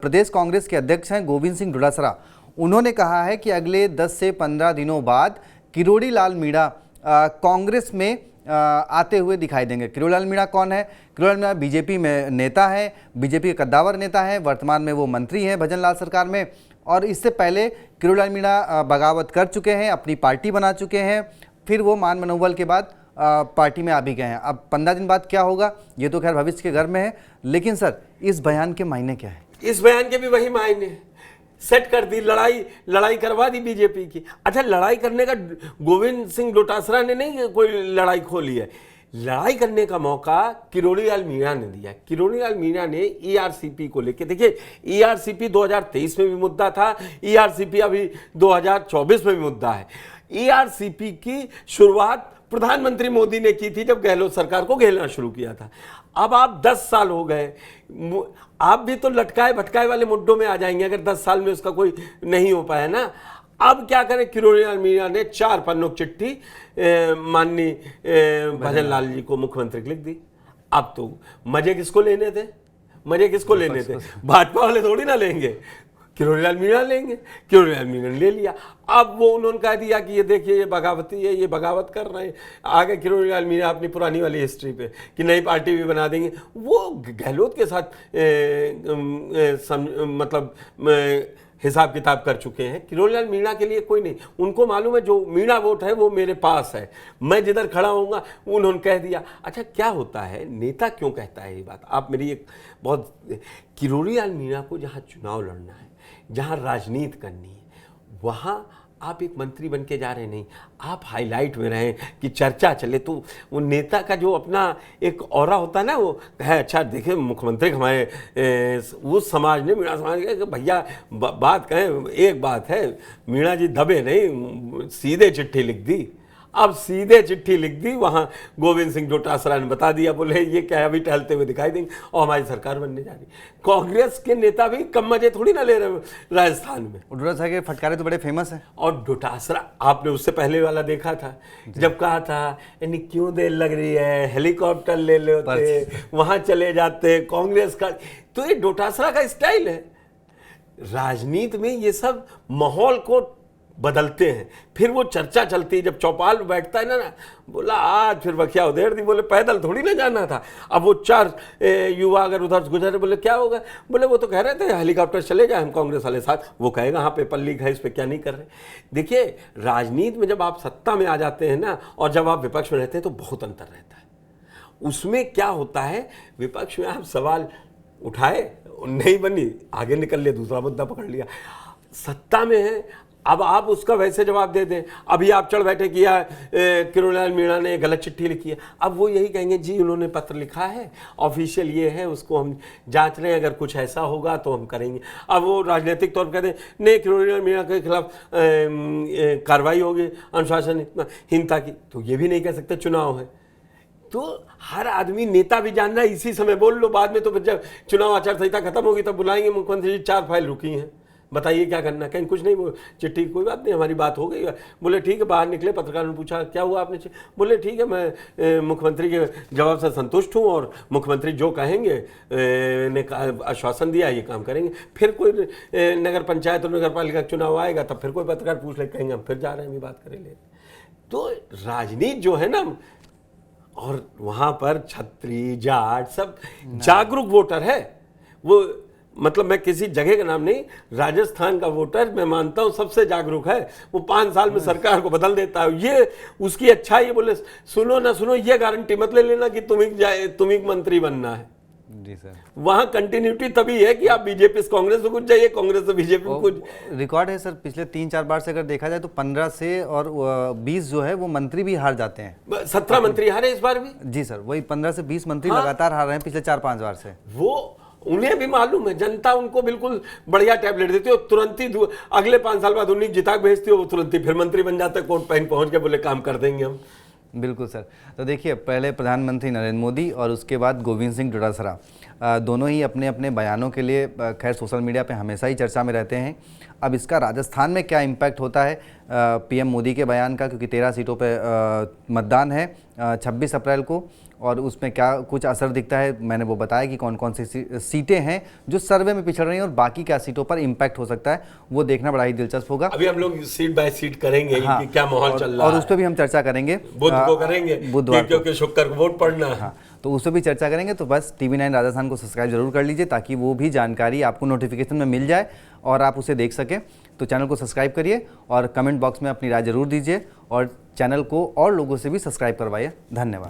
प्रदेश कांग्रेस के अध्यक्ष हैं गोविंद सिंह डोटासरा। उन्होंने कहा है कि अगले 10 से 15 दिनों बाद किरोड़ी लाल मीणा कांग्रेस में आते हुए दिखाई देंगे। किरोड़ी लाल मीणा कौन है? किरोड़ी लाल मीणा बीजेपी में नेता है, बीजेपी के कद्दावर नेता है। वर्तमान में वो मंत्री हैं भजन लाल सरकार में, और इससे पहले किरोड़ी लाल मीणा बगावत कर चुके हैं, अपनी पार्टी बना चुके हैं, फिर वो मान मनोबल के बाद पार्टी में आ भी गए हैं। अब 15 दिन बाद क्या होगा ये तो खैर भविष्य के घर में है, लेकिन सर इस बयान के मायने क्या है? इस बयान के भी वही मायने, सेट कर दी, लड़ाई करवा दी बीजेपी की। अच्छा, लड़ाई करने का गोविंद सिंह डोटासरा ने नहीं कोई लड़ाई खोली है, लड़ाई करने का मौका किरोड़ी लाल मीणा ने दिया। किरोड़ी लाल मीणा ने ईआरसीपी को लेकर, देखिए ईआरसीपी 2023 में भी मुद्दा था, ईआरसीपी अभी 2024 में भी मुद्दा है। ईआरसीपी की शुरुआत प्रधानमंत्री मोदी ने की थी जब गहलोत सरकार को घेरना शुरू किया था। अब आप 10 साल हो गए, आप भी तो लटकाए भटकाए वाले मुद्दों में आ जाएंगे अगर 10 साल में उसका कोई नहीं हो पाया ना। अब क्या करें, किरोड़ी लाल मीणा ने 4 पन्नों की चिट्ठी माननीय भजन लाल जी को, मुख्यमंत्री को लिख दी। अब तो मजे किसको लेने थे? मजे किसको लेने थे? भाजपा वाले थोड़ी ना लेंगे, किरोड़ी लाल मीणा लेंगे। किरोड़ी लाल मीणा ने ले लिया। अब वो उन्होंने कह दिया कि ये देखिए ये बगावती है, ये बगावत कर रहे हैं। आगे किरोड़ी लाल मीणा अपनी पुरानी वाली हिस्ट्री पे कि नई पार्टी भी बना देंगे। वो गहलोत के साथ हिसाब किताब कर चुके हैं। किरोड़ी लाल मीणा के लिए कोई नहीं, उनको मालूम है जो मीणा वोट है वो मेरे पास है, मैं जिधर खड़ा होऊंगा। उन्होंने कह दिया। अच्छा, क्या होता है, नेता क्यों कहता है ये बात? आप मेरी एक बहुत, किरोड़ी लाल मीणा को जहाँ चुनाव लड़ना है, जहाँ राजनीति करनी है, वहाँ आप एक मंत्री बन के जा रहे नहीं, आप हाईलाइट में रहें कि चर्चा चले। तो वो नेता का जो अपना एक ऑरा होता है ना, वो है अच्छा देखिए मुख्यमंत्री हमारे उस समाज ने, मीणा समाज के, भैया बात कहें, एक बात है, मीणा जी दबे नहीं, सीधे चिट्ठी लिख दी। अब सीधे चिट्ठी लिख दी, वहां गोविंद सिंह डोटासरा ने बता दिया, बोले ये क्या है, अभी टहलते हुए दिखाई देंगे और हमारी सरकार बनने जा रही। कांग्रेस के नेता भी कम मजे थोड़ी ना ले रहे राजस्थान में। डोटासरा के फटकारे तो बड़े फेमस हैं। और डोटासरा आपने उससे पहले वाला देखा था जब कहा था यानी क्यों देर लग रही है, हेलीकॉप्टर ले लेते, वहां चले जाते कांग्रेस का। तो ये डोटासरा का स्टाइल है। राजनीति में ये सब माहौल को बदलते हैं, फिर वो चर्चा चलती है। जब चौपाल में बैठता है ना, बोला आज फिर बखिया उधेड़ दी, बोले पैदल थोड़ी ना जाना था। अब वो 4 युवा अगर उधर से गुजरे, बोले क्या होगा, बोले वो तो कह रहे थे हेलीकॉप्टर चले जाए हम कांग्रेस वाले साथ। वो कहेगा हाँ पेपर लीक है, इस पर क्या नहीं कर रहे। देखिए राजनीति में जब आप सत्ता में आ जाते हैं ना, और जब आप विपक्ष में रहते हैं तो बहुत अंतर रहता है। उसमें क्या होता है, विपक्ष में आप सवाल उठाए, नहीं बनी, आगे निकल लिया, दूसरा मुद्दा पकड़ लिया। सत्ता में है, अब आप उसका वैसे जवाब दे दें। अभी आप चढ़ बैठे किया किरोड़ी लाल मीणा ने गलत चिट्ठी लिखी है, अब वो यही कहेंगे जी उन्होंने पत्र लिखा है, ऑफिशियल ये है, उसको हम जांच रहे हैं, अगर कुछ ऐसा होगा तो हम करेंगे। अब वो राजनीतिक तौर पर कहते हैं नहीं किरोड़ी लाल मीणा के खिलाफ कार्रवाई होगी अनुशासनहीनता की, तो ये भी नहीं कह सकते, चुनाव है। तो हर आदमी, नेता भी जान रहा है, इसी समय बोल लो, बाद में तो जब चुनाव आचार संहिता खत्म होगी तब बुलाएंगे मुख्यमंत्री जी 4 फाइल रुकी हैं, बताइए क्या करना। कहीं कुछ नहीं, वो चिट्ठी कोई बात नहीं, हमारी बात हो गई। बोले ठीक है, बाहर निकले, पत्रकार ने पूछा क्या हुआ आपने, बोले ठीक है मैं मुख्यमंत्री के जवाब से संतुष्ट हूँ और मुख्यमंत्री जो कहेंगे ने आश्वासन दिया ये काम करेंगे। फिर कोई नगर पंचायत और नगर पालिका चुनाव आएगा तब फिर कोई पत्रकार पूछ ले, कहेंगे हम फिर जा रहे हैं, अभी बात करेंगे। तो राजनीति जो है ना, और वहाँ पर छत्री जाट सब जागरूक वोटर है। वो मतलब मैं किसी जगह का नाम नहीं, राजस्थान का वोटर मैं मानता हूं सबसे जागरूक है। वो 5 साल में सरकार को बदल देता है, ये उसकी अच्छाई है। बोले सुनो ना सुनो, ये गारंटी मत ले लेना कि तुम ही मंत्री बनना है। जी सर, वहां कंटिन्यूटी तभी है कि आप बीजेपी से कांग्रेस में कुछ जाइए, कांग्रेस से बीजेपी में कुछ। रिकॉर्ड है सर, पिछले 3-4 बार से अगर देखा जाए तो 15 से और 20 जो है वो मंत्री भी हार जाते हैं। 17 मंत्री हारे इस बार भी। जी सर, वही 15 से 20 मंत्री लगातार हार रहे हैं पिछले 4-5 बार से। वो उन्हें भी मालूम है, जनता उनको बिल्कुल बढ़िया टैबलेट देती है, तुरंत ही अगले 5 साल बाद उन्हीं जिता भेजती हो, वो तुरंत ही फिर मंत्री बन जाता है, कोर्ट पहन पहुंच के बोले काम कर देंगे हम। बिल्कुल सर। तो देखिए, पहले प्रधानमंत्री नरेंद्र मोदी और उसके बाद गोविंद सिंह डोटासरा, दोनों ही अपने अपने बयानों के लिए खैर सोशल मीडिया पे हमेशा ही चर्चा में रहते हैं। अब इसका राजस्थान में क्या इम्पैक्ट होता है पीएम मोदी के बयान का, क्योंकि 13 सीटों पे मतदान है 26 अप्रैल को, और उसमें क्या कुछ असर दिखता है। मैंने वो बताया कि कौन कौन सी सीटें हैं जो सर्वे में पिछड़ रही हैं और बाकी क्या सीटों पर इम्पैक्ट हो सकता है, वो देखना बड़ा ही दिलचस्प होगा। अभी हम लोग सीट बाय सीट करेंगे कि क्या माहौल चल रहा और है, उस पर भी हम चर्चा करेंगे, बुध को करेंगे, बुधवार को। क्योंकि शुक्र को वोट पड़ना है। हाँ, तो उस पर भी चर्चा करेंगे। तो बस TV9 राजस्थान को सब्सक्राइब जरूर कर लीजिए ताकि वो भी जानकारी आपको नोटिफिकेशन में मिल जाए और आप उसे देख सकें। तो चैनल को सब्सक्राइब करिए और कमेंट बॉक्स में अपनी राय जरूर दीजिए और चैनल को और लोगों से भी सब्सक्राइब करवाइए। धन्यवाद।